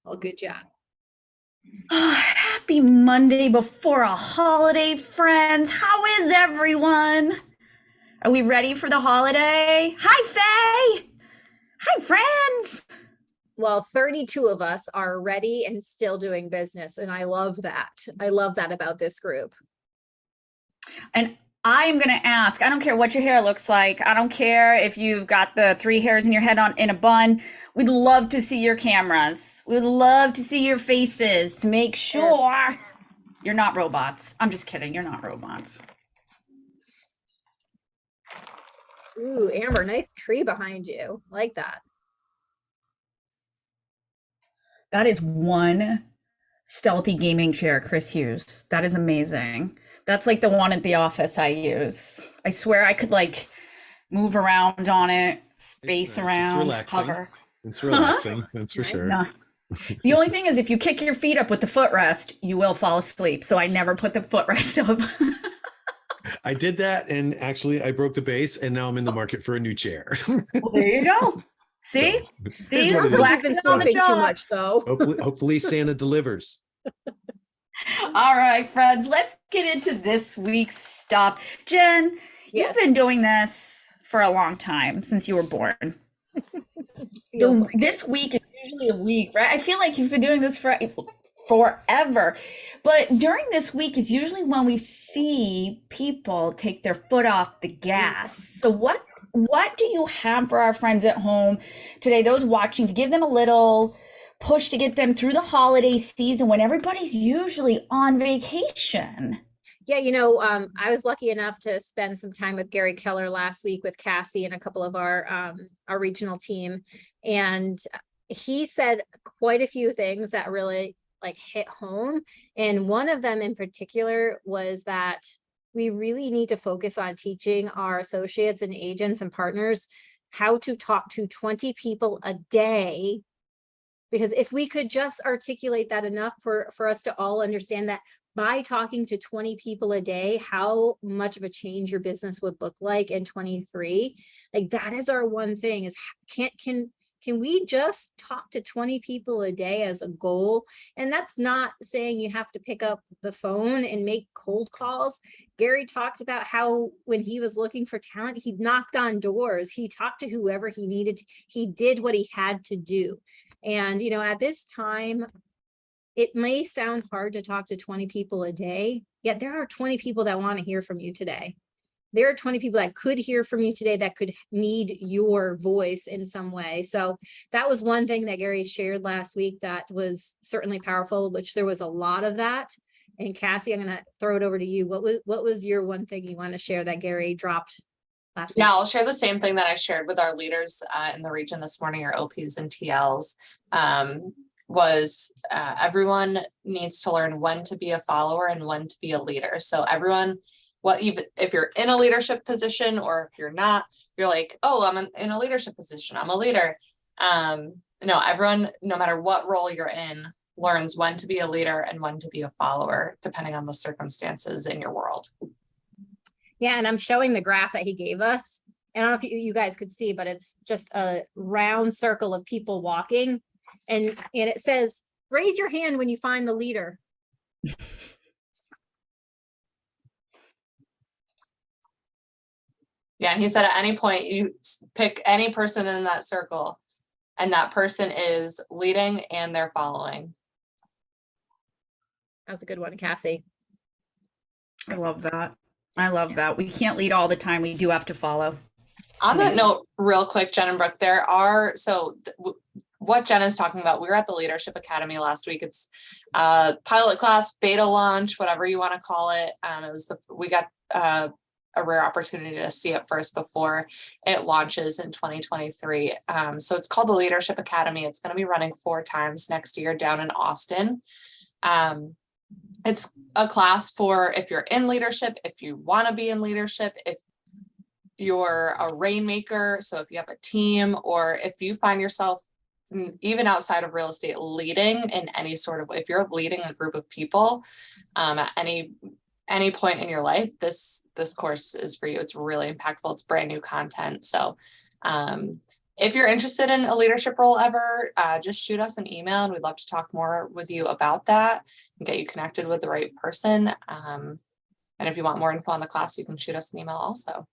Well, good job. Oh, happy Monday before a holiday, friends. How is everyone? Are we ready for the holiday? Hi, Faye. Hi, friends. Well, 32 of us are ready and still doing business. And I love that. I love that about this group. And I'm going to ask, I don't care what your hair looks like. I don't care if you've got the three hairs in your head on in a bun. We'd love to see your cameras. We'd love to see your faces to make And, sure you're not robots. I'm just kidding. You're not robots. ooh, Amber, nice tree behind you. Like that. That is one stealthy gaming chair, Chris Hughes. That is amazing. That's like the one at the office I use. I swear I could like move around on it, It's space nice. It's around, relaxing. hover. It's Huh? relaxing. That's for Nice. sure. No. The only thing is if you kick your feet up with the footrest, you will fall asleep. So I never put the footrest up. I did that, and actually, I broke the base, and now I'm in the market for a new chair. Well, there you go. See? So it is See? what it Sounds like is. you've been Relaxing on the sleeping too job. much, though. Hopefully, Santa delivers. All right, friends, let's get into this week's stuff. Jen, you've Yes. been doing this for a long time, since you were born. Feels like This week is usually a week, right? I feel like you've been doing this for forever. But during this week is usually when we see people take their foot off the gas. So what do you have for our friends at home today, those watching, to give them a little push to get them through the holiday season when everybody's usually on vacation? Yeah, I was lucky enough to spend some time with Gary Keller last week with Cassie and a couple of our regional team, and he said quite a few things that really like hit home. And one of them in particular was that we really need to focus on teaching our associates and agents and partners how to talk to 20 people a day, because if we could just articulate that enough for us to all understand that by talking to 20 people a day, how much of a change your business would look like in 23. Like that is our one thing is can we just talk to 20 people a day as a goal? And that's not saying you have to pick up the phone and make cold calls. Gary talked about how when he was looking for talent, he knocked on doors, he talked to whoever he needed to, he did what he had to do. And, at this time, it may sound hard to talk to 20 people a day, yet there are 20 people that want to hear from you today. There are 20 people that could hear from you today that could need your voice in some way. So that was one thing that Gary shared last week that was certainly powerful, which there was a lot of that. And Cassie, I'm going to throw it over to you. What was your one thing you want to share that Gary dropped last week? Yeah, I'll share the same thing that I shared with our leaders in the region this morning, our OPs and TLs. Everyone needs to learn when to be a follower and when to be a leader. So everyone, even if you're in a leadership position or if you're not, you're like, oh, I'm in a leadership position, I'm a leader. No, everyone, no matter what role you're in, learns when to be a leader and when to be a follower, depending on the circumstances in your world. Yeah, and I'm showing the graph that he gave us. I don't know if you guys could see, but it's just a round circle of people walking. And it says, raise your hand when you find the leader. Yeah, and he said at any point you pick any person in that circle and that person is leading and they're following. That's a good one, Cassie. I love that. I love that. We can't lead all the time. We do have to follow. On that note, real quick, Jen and Brooke, what Jen is talking about, we were at the Leadership Academy last week. It's pilot class, beta launch, whatever you want to call it. We got a rare opportunity to see it first before it launches in 2023. So it's called the Leadership Academy. It's going to be running 4 times next year down in Austin. It's a class for if you're in leadership, if you want to be in leadership, if you're a rainmaker, so if you have a team, or if you find yourself even outside of real estate leading in any sort of way, if you're leading a group of people at any point in your life, this course is for you. It's really impactful. It's brand new content. So if you're interested in a leadership role ever, just shoot us an email and we'd love to talk more with you about that and get you connected with the right person. And if you want more info on the class, you can shoot us an email also.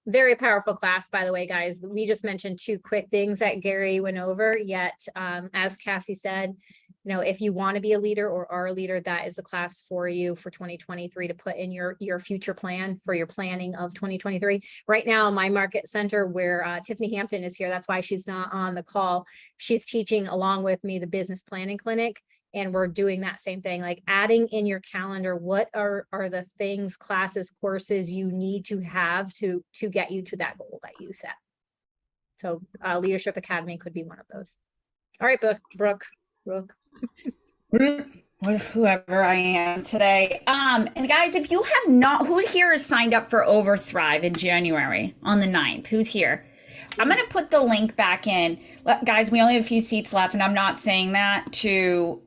Very powerful class, by the way, guys. We just mentioned 2 quick things that Gary went over, yet as Cassie said, you know, if you want to be a leader or are a leader, that is the class for you for 2023 to put in your future plan for your planning of 2023. Right now, my market center where Tiffany Hampton is here, that's why she's not on the call. She's teaching along with me the business planning clinic. And we're doing that same thing, like adding in your calendar, what are the things, classes, courses you need to have to get you to that goal that you set. So Leadership Academy could be one of those. All right, Brooke. Whoever I am today. And guys, if you have not, who here is signed up for Overthrive in January on the 9th? Who's here? I'm going to put the link back in. Guys, we only have a few seats left, and I'm not saying that to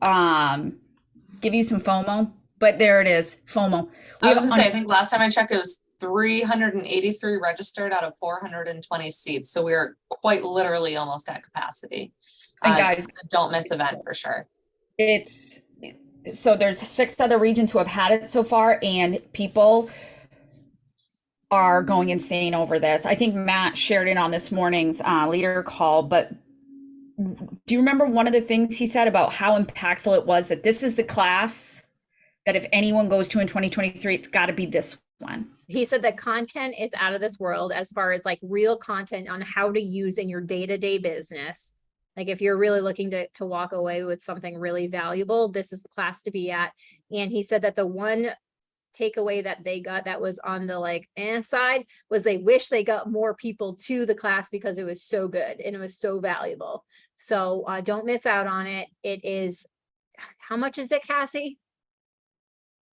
give you some FOMO, but there it is, FOMO. I was gonna say, I think last time I checked, it was 383 registered out of 420 seats. So we are quite literally almost at capacity. And guys, it's a don't miss event for sure. So there's 6 other regions who have had it so far, and people are going insane over this. I think Matt shared it on this morning's leader call, but do you remember one of the things he said about how impactful it was that this is the class that if anyone goes to in 2023, it's got to be this one? He said that content is out of this world as far as like real content on how to use in your day-to-day business. Like if you're really looking to walk away with something really valuable, this is the class to be at. And he said that the one takeaway that they got that was on the like side was they wish they got more people to the class because it was so good and it was so valuable. So don't miss out on it. It is, how much is it, Cassie?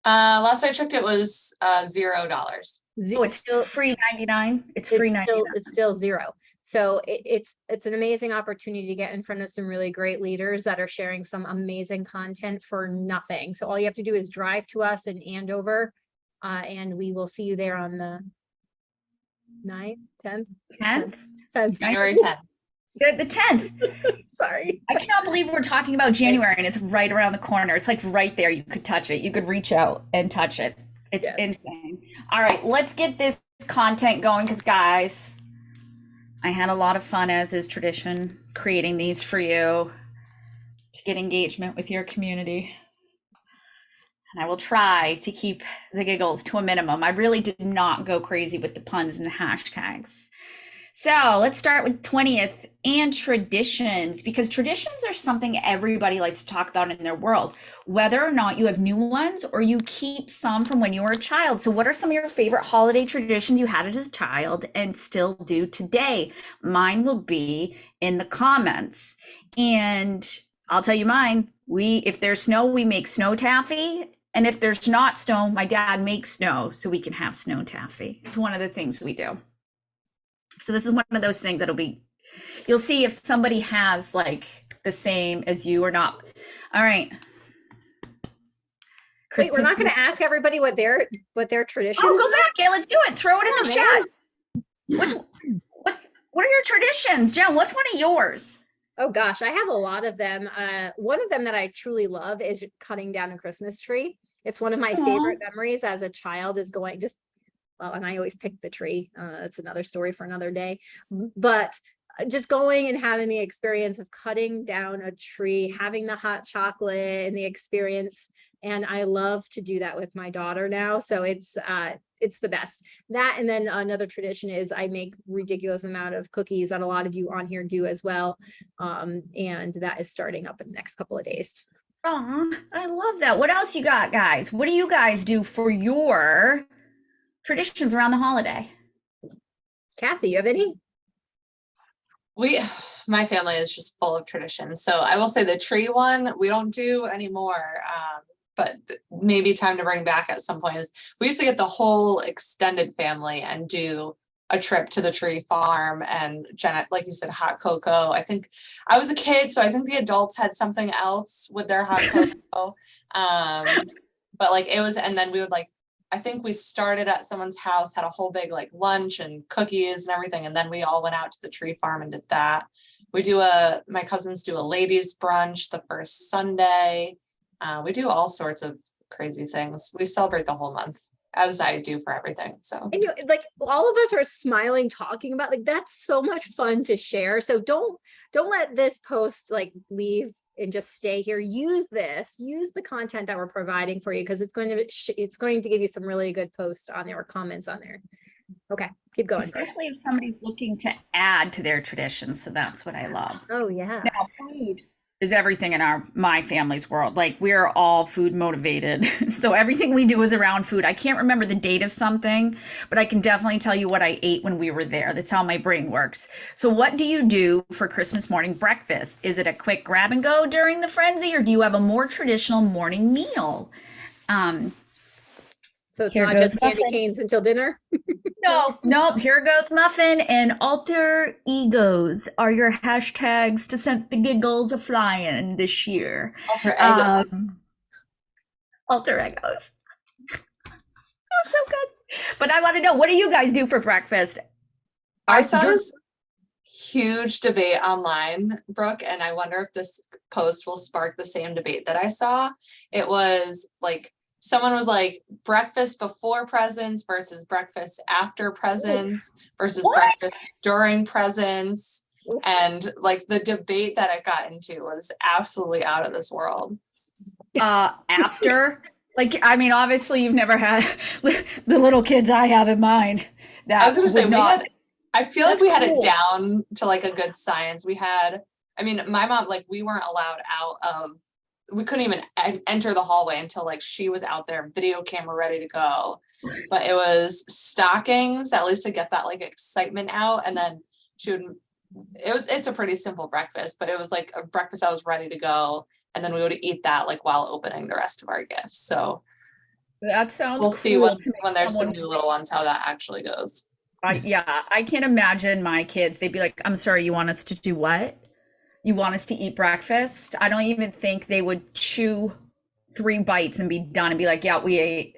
Last I checked, it was $0. Oh, it's still free 99. It's free 99. It's still zero. So it's an amazing opportunity to get in front of some really great leaders that are sharing some amazing content for nothing. So all you have to do is drive to us in Andover, and we will see you there on the 9th, 10th? January 10th. The 10th. Sorry. I cannot believe we're talking about January and it's right around the corner. It's like right there. You could touch it. You could reach out and touch it. It's insane. All right, let's get this content going because guys, I had a lot of fun, as is tradition, creating these for you to get engagement with your community. And I will try to keep the giggles to a minimum. I really did not go crazy with the puns and the hashtags. So let's start with 20th and traditions, because traditions are something everybody likes to talk about in their world, whether or not you have new ones or you keep some from when you were a child. So what are some of your favorite holiday traditions you had as a child and still do today? Mine will be in the comments. And I'll tell you mine. If there's snow, we make snow taffy. And if there's not snow, my dad makes snow so we can have snow taffy. It's one of the things we do. So this is one of those things that'll be, you'll see if somebody has like the same as you or not. All right. Wait, we're not going to ask everybody what their tradition. Oh, go back. Yeah, let's do it. Throw it in the chat. What are your traditions? Jen, what's one of yours? Oh gosh, I have a lot of them. One of them that I truly love is cutting down a Christmas tree. It's one of my favorite memories as a child is going and I always pick the tree. It's another story for another day, but just going and having the experience of cutting down a tree, having the hot chocolate and the experience. And I love to do that with my daughter now. So it's the best. That, and then another tradition is I make ridiculous amount of cookies that a lot of you on here do as well. And that is starting up in the next couple of days. Oh, I love that. What else you got, guys? What do you guys do for your traditions around the holiday? Cassie, you have any? My family is just full of traditions. So I will say the tree one, we don't do anymore. But maybe time to bring back at some point is we used to get the whole extended family and do a trip to the tree farm and Janet, like you said, hot cocoa. I think I was a kid, so I think the adults had something else with their hot cocoa. But like it was, and then we would like I think we started at someone's house, had a whole big like lunch and cookies and everything, and then we all went out to the tree farm and did that. My cousins do a ladies brunch the first Sunday. We do all sorts of crazy things. We celebrate the whole month, as I do for everything, so. And like all of us are smiling, talking about, like, that's so much fun to share. So don't let this post like leave and just stay here. Use the content that we're providing for you, because it's going to give you some really good posts on there or comments on there. Okay, keep going. Especially if somebody's looking to add to their traditions. So that's what I love. Oh yeah. Now, food is everything in my family's world. Like, we're all food motivated. So everything we do is around food. I can't remember the date of something, but I can definitely tell you what I ate when we were there. That's how my brain works. So what do you do for Christmas morning breakfast? Is it a quick grab and go during the frenzy, or do you have a more traditional morning meal? So it's Here not goes just candy muffin. canes until dinner. No, here goes muffin, and alter egos are your hashtags to send the giggles a flying this year. Alter egos. Alter egos. That was so good. But I want to know, what do you guys do for breakfast? I saw this huge debate online, Brooke, and I wonder if this post will spark the same debate that I saw. It was like, someone was like, breakfast before presents versus breakfast after presents versus What? breakfast during presents. And like the debate that it got into was absolutely out of this world. After, like, I mean, obviously you've never had the little kids I have in mind. That I was gonna say, would not. I feel like That's we had it cool. down to like a good science. I mean, my mom, like, we weren't allowed we couldn't even enter the hallway until like she was out there, video camera ready to go. But it was stockings, at least to get that like excitement out. And then it's a pretty simple breakfast, but it was like a breakfast that was ready to go. And then we would eat that like while opening the rest of our gifts. So That sounds we'll see cool when to make there's some someone- new little ones how that actually goes. Yeah, I can't imagine my kids. They'd be like, I'm sorry, you want us to do what? You want us to eat breakfast? I don't even think they would chew 3 bites and be done and be like, yeah, we ate.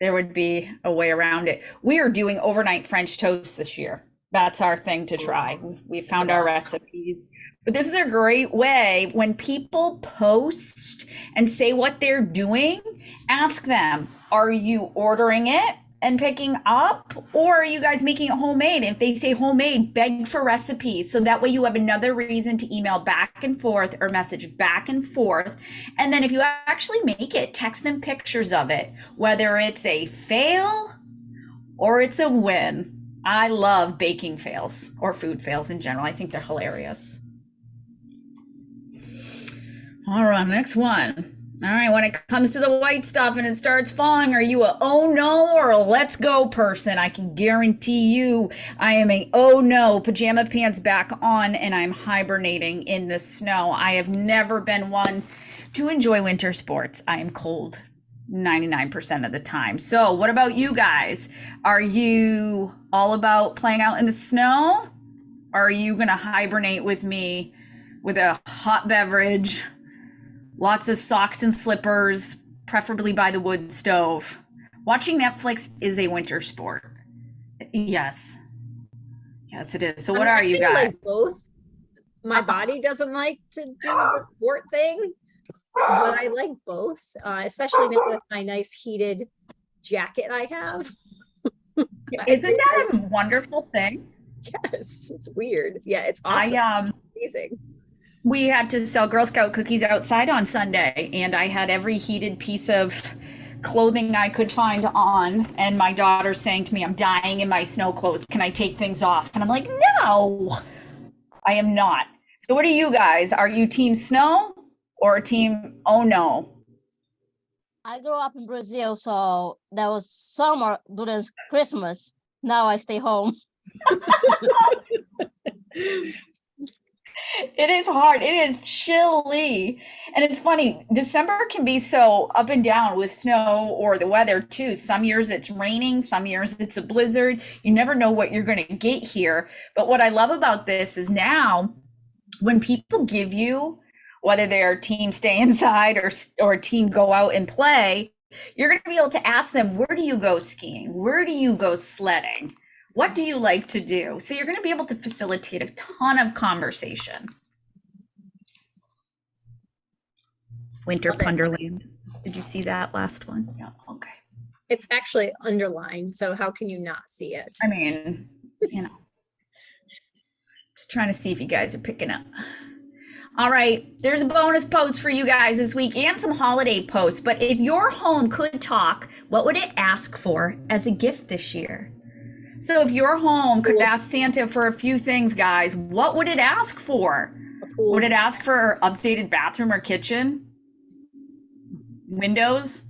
There would be a way around it. We are doing overnight French toast this year. That's our thing to try. We found our recipes. But this is a great way when people post and say what they're doing, ask them, are you ordering it and picking up, or are you guys making it homemade? If they say homemade, beg for recipes. So that way you have another reason to email back and forth or message back and forth. And then if you actually make it, text them pictures of it, whether it's a fail or it's a win. I love baking fails or food fails in general. I think they're hilarious. All right, next one. All right, when it comes to the white stuff and it starts falling, are you a oh no or a let's go person? I can guarantee you I am a oh no, pajama pants back on, and I'm hibernating in the snow. I have never been one to enjoy winter sports. I am cold 99% of the time. So what about you guys? Are you all about playing out in the snow? Or are you gonna hibernate with me with a hot beverage, lots of socks and slippers, preferably by the wood stove? Watching Netflix is a winter sport. Yes. Yes, it is. So what are you I guys? like both. My body doesn't like to do the sport thing, but I like both, especially now with my nice heated jacket I have. Isn't that a wonderful thing? Yes, it's weird. Yeah, it's awesome. Amazing. We had to sell Girl Scout cookies outside on Sunday, and I had every heated piece of clothing I could find on, and my daughter's saying to me, I'm dying in my snow clothes. Can I take things off? And I'm like, no, I am not. So what are you guys? Are you team snow or team oh no? I grew up in Brazil, so there was summer during Christmas. Now I stay home. It is hard. It is chilly. And it's funny, December can be so up and down with snow or the weather too. Some years it's raining, some years it's a blizzard. You never know what you're going to get here. But what I love about this is now when people give you, whether they're team stay inside or team go out and play, You're going to be able to ask them, where do you go skiing? Where do you go sledding? What do you like to do? So you're going to be able to facilitate a ton of conversation. Winter Love it. Wonderland. Did you see that last one? Yeah. Okay. It's actually underlined, so how can you not see it? I mean, you know, just trying to see if you guys are picking up. All right, there's a bonus post for you guys this week and some holiday posts. But if your home could talk, what would it ask for as a gift this year? So if your home could ask Santa for a few things, guys, what would it ask for? A pool. Would it ask for an updated bathroom or kitchen? Windows?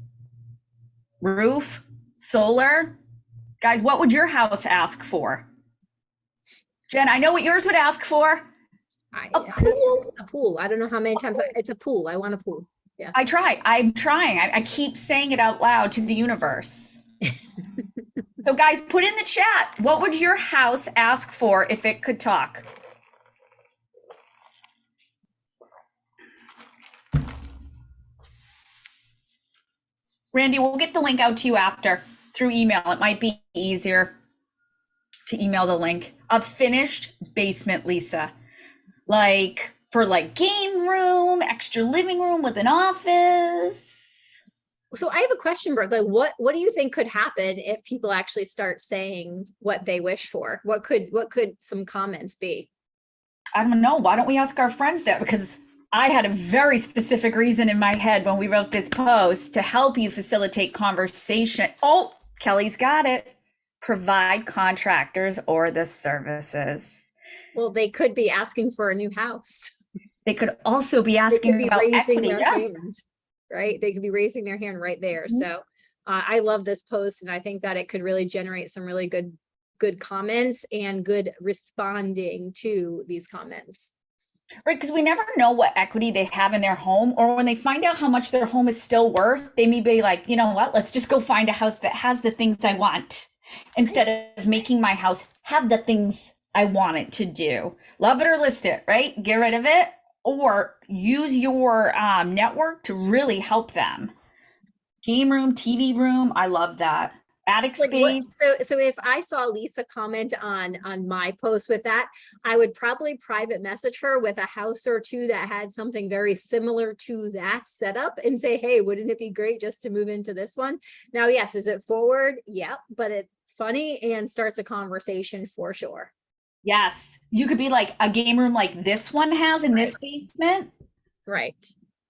Roof? Solar? Guys, what would your house ask for? Jen, I know what yours would ask for. A pool. A pool. I don't know how many times it's a pool. I want a pool. Yeah. I try. I'm trying. I keep saying it out loud to the universe. So guys, put in the chat, what would your house ask for if it could talk? Randy, we'll get the link out to you after through email. It might be easier to email the link. A finished basement, Lisa. Like for like game room, extra living room with an office. So I have a question, Brooke. Like, what do you think could happen if people actually start saying what they wish for? What could some comments be? I don't know. Why don't we ask our friends that? Because I had a very specific reason in my head when we wrote this post to help you facilitate conversation. Oh, Kelly's got it. Provide contractors or the services. Well, they could be asking for a new house. They could also be They could asking be about raising equity. their Yeah. hand, right? They could be raising their hand right there. Mhm. So I love this post, and I think that it could really generate some really good comments and good responding to these comments. Right, because we never know what equity they have in their home, or when they find out how much their home is still worth, they may be like, you know what, let's just go find a house that has the things I want instead of making my house have the things I want it to do. Love it or list it, right? Get rid of it or use your network to really help them. Game room, TV room, I love that. Attic Like what, space. so if I saw Lisa comment on my post with that, I would probably private message her with a house or two that had something very similar to that setup and say, hey, wouldn't it be great just to move into this one? Now, yes, is it forward? Yeah, but it's funny and starts a conversation for sure. Yes, you could be like a game room like this one has in this basement. Right.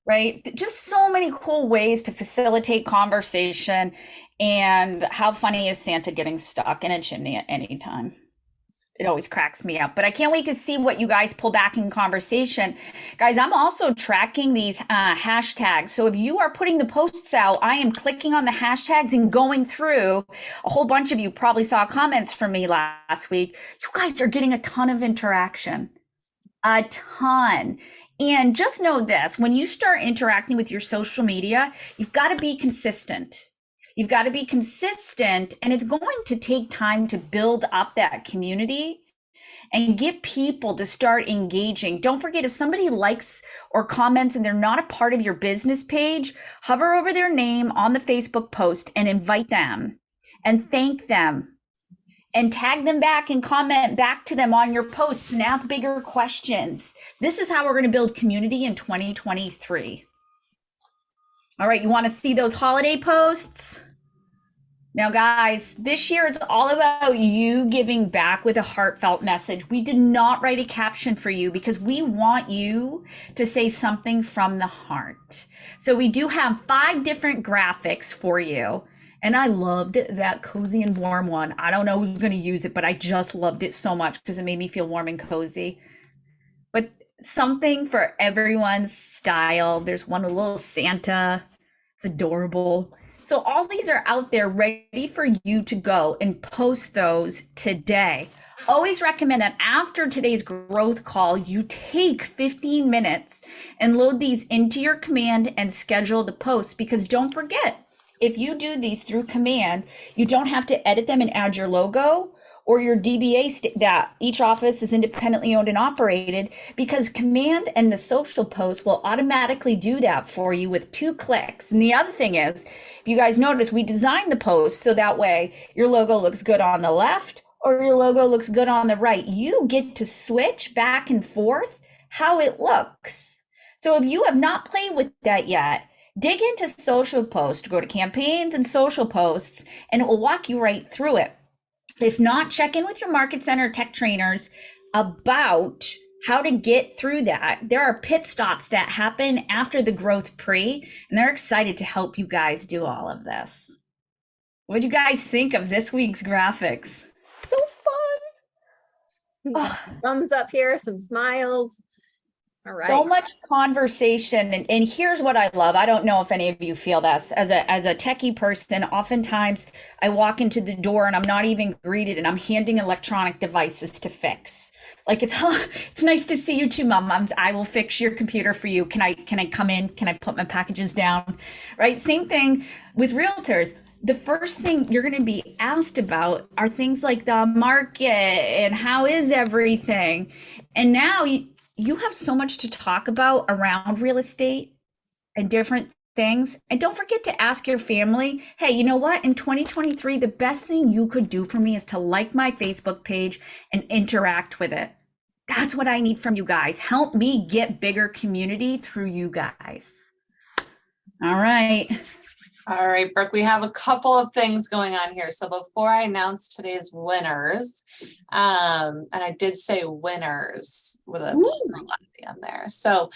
Right? Just so many cool ways to facilitate conversation. And how funny is Santa getting stuck in a chimney at any time? It always cracks me up. But I can't wait to see what you guys pull back in conversation. Guys, I'm also tracking these hashtags. So if you are putting the posts out, I am clicking on the hashtags and going through. A whole bunch of you probably saw comments from me last week. You guys are getting a ton of interaction. A ton. And just know this, when you start interacting with your social media, you've got to be consistent. You've got to be consistent, and it's going to take time to build up that community and get people to start engaging. Don't forget, if somebody likes or comments and they're not a part of your business page, hover over their name on the Facebook post and invite them and thank them and tag them back and comment back to them on your posts and ask bigger questions. This is how we're going to build community in 2023. All right, you want to see those holiday posts? Now, guys, this year it's all about you giving back with a heartfelt message. We did not write a caption for you because we want you to say something from the heart. So we do have 5 different graphics for you. And I loved that cozy and warm one. I don't know who's going to use it, but I just loved it so much because it made me feel warm and cozy. But something for everyone's style. There's one with a little Santa. It's adorable. So all these are out there ready for you to go and post those today. Always recommend that after today's growth call, you take 15 minutes and load these into your command and schedule the post, because don't forget, if you do these through command, you don't have to edit them and add your logo or your DBA that each office is independently owned and operated, because Command and the social post will automatically do that for you with 2 clicks. And the other thing is, if you guys notice, we designed the post so that way your logo looks good on the left or your logo looks good on the right. You get to switch back and forth how it looks. So if you have not played with that yet, dig into social post, go to campaigns and social posts, and it will walk you right through it. If not, check in with your market center tech trainers about how to get through that. There are pit stops that happen after the growth pre, and they're excited to help you guys do all of this. What do you guys think of this week's graphics? So fun. Oh. Thumbs up here, some smiles. All right. So much conversation. And here's what I love. I don't know if any of you feel this. As a techie person, oftentimes I walk into the door and I'm not even greeted and I'm handing electronic devices to fix. Like, it's nice to see you too, Mom. I will fix your computer for you. Can I come in? Can I put my packages down? Right? Same thing with realtors. The first thing you're going to be asked about are things like the market and how is everything. And now you have so much to talk about around real estate and different things. And don't forget to ask your family, hey, you know what? In 2023, the best thing you could do for me is to like my Facebook page and interact with it. That's what I need from you guys. Help me get bigger community through you guys. All right. All right, Brooke, we have a couple of things going on here. So before I announce today's winners, and I did say winners with a plural at the end there. So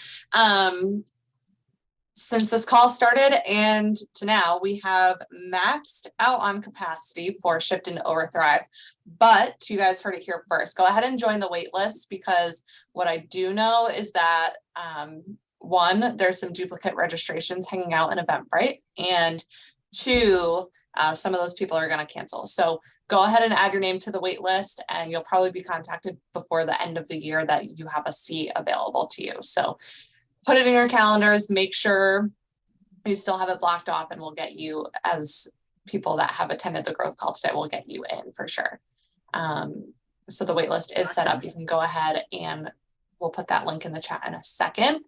since this call started and to now, we have maxed out on capacity for Shift into Overthrive. But you guys heard it here first. Go ahead and join the wait list, because what I do know is that one, there's some duplicate registrations hanging out in Eventbrite, and 2, some of those people are going to cancel. So go ahead and add your name to the wait list, and you'll probably be contacted before the end of the year that you have a seat available to you. So put it in your calendars, make sure you still have it blocked off, and we'll get you, as people that have attended the growth call today, we'll get you in for sure. So the wait list is set up. You can go ahead, and we'll put that link in the chat in a second.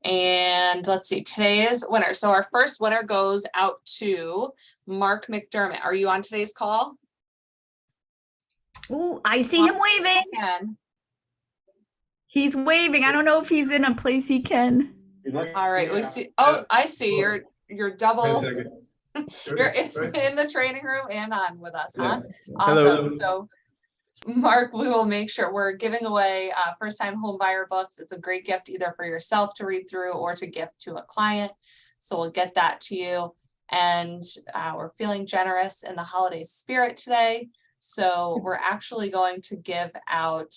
And let's see, today's winner. So our first winner goes out to Mark McDermott. Are you on today's call? Ooh, I see him waving. Ken. He's waving. I don't know if he's in a place he can. All right, we see. Oh, I see. You're double. You're in the training room and on with us, huh? Yes. Awesome. Hello. So Mark, we will make sure we're giving away first-time home buyer books. It's a great gift either for yourself to read through or to gift to a client. So we'll get that to you. And we're feeling generous in the holiday spirit today. So we're actually going to give out,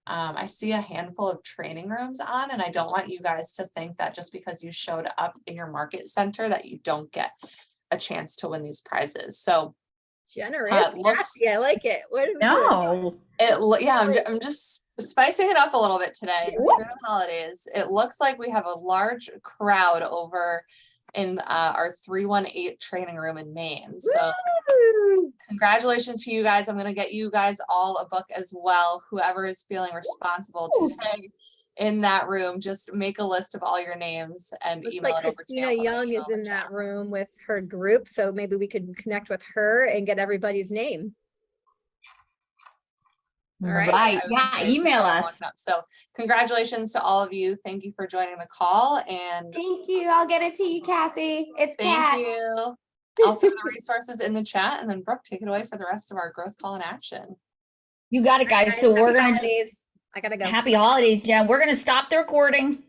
I see a handful of training rooms on, and I don't want you guys to think that just because you showed up in your market center that you don't get a chance to win these prizes. So Generous, Cassie, I like it. What are we doing? Yeah, I'm just spicing it up a little bit today. The spirit of holidays. It looks like we have a large crowd over in our 318 training room in Maine. So congratulations to you guys. I'm going to get you guys all a book as well. Whoever is feeling responsible today in that room, just make a list of all your names and Looks email like it over to me. Christina Young is in that room with her group, so maybe we could connect with her and get everybody's name. All right. Yeah, email us. So congratulations to all of you. Thank you for joining the call. And thank you. I'll get it to you, Cassie. It's Kat. thank you. I'll throw the resources in the chat, and then Brooke, take it away for the rest of our growth call in action. You got it, guys. So we're going to just, I gotta go. happy holidays, Jen. We're going to stop the recording.